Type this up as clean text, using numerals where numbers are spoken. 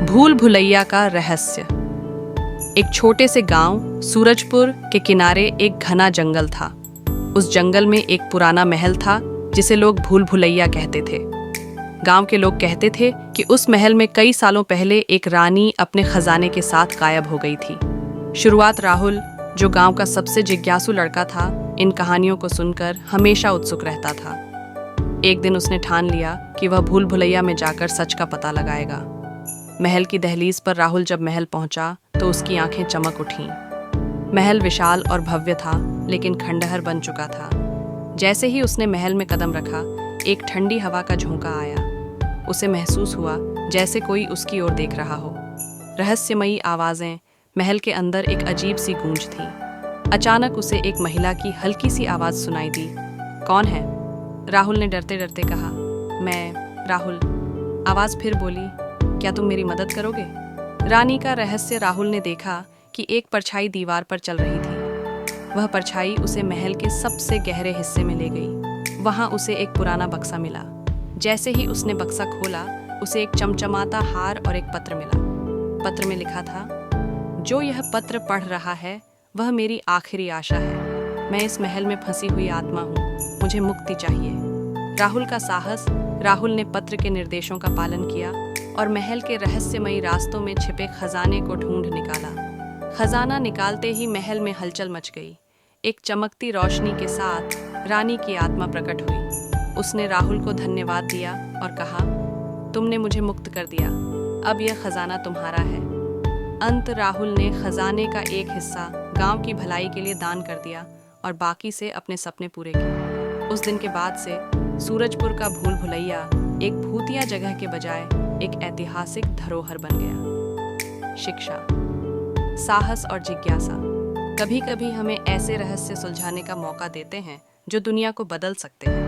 भूल भुलैया का रहस्य। एक छोटे से गांव सूरजपुर के किनारे एक घना जंगल था। उस जंगल में एक पुराना महल था जिसे लोग भूल भुलैया कहते थे। गांव के लोग कहते थे कि उस महल में कई सालों पहले एक रानी अपने खजाने के साथ गायब हो गई थी। शुरुआत राहुल, जो गांव का सबसे जिज्ञासु लड़का था, इन कहानियों को सुनकर हमेशा उत्सुक रहता था। एक दिन उसने ठान लिया कि वह भूल भुलैया में जाकर सच का पता लगाएगा। महल की दहलीज पर राहुल जब महल पहुंचा तो उसकी आंखें चमक उठीं। महल विशाल और भव्य था, लेकिन खंडहर बन चुका था। जैसे ही उसने महल में कदम रखा, एक ठंडी हवा का झोंका आया। उसे महसूस हुआ जैसे कोई उसकी ओर देख रहा हो। रहस्यमयी आवाजें, महल के अंदर एक अजीब सी गूंज थी। अचानक उसे एक महिला की हल्की सी आवाज सुनाई दी। कौन है? राहुल ने डरते डरते कहा। मैं राहुल। आवाज फिर बोली, क्या तुम मेरी मदद करोगे? रानी का रहस्य। राहुल ने देखा कि एक परछाई दीवार पर चल रही थी। वह परछाई उसे महल के सबसे गहरे हिस्से में ले गई। वहां उसे एक पुराना बक्सा मिला। जैसे ही उसने बक्सा खोला, उसे एक चमचमाता हार और एक पत्र मिला। पत्र में लिखा था, जो यह पत्र पढ़ रहा है वह मेरी आखिरी आशा है। मैं इस महल में फंसी हुई आत्मा हूँ, मुझे मुक्ति चाहिए। राहुल का साहस। राहुल ने पत्र के निर्देशों का पालन किया और महल के रहस्यमयी रास्तों में छिपे खजाने को ढूंढ निकाला। खजाना निकालते ही महल में हलचल मच गई। एक चमकती रोशनी के साथ रानी की आत्मा प्रकट हुई। उसने राहुल को धन्यवाद दिया और कहा, तुमने मुझे मुक्त कर दिया, अब यह खजाना तुम्हारा है। अंत राहुल ने खजाने का एक हिस्सा गांव की भलाई के लिए दान कर दिया और बाकी से अपने सपने पूरे किए। उस दिन के बाद से सूरजपुर का भूल भुलैया एक भूतिया जगह के बजाय एक ऐतिहासिक धरोहर बन गया। शिक्षा, साहस और जिज्ञासा कभी कभी हमें ऐसे रहस्य सुलझाने का मौका देते हैं जो दुनिया को बदल सकते हैं।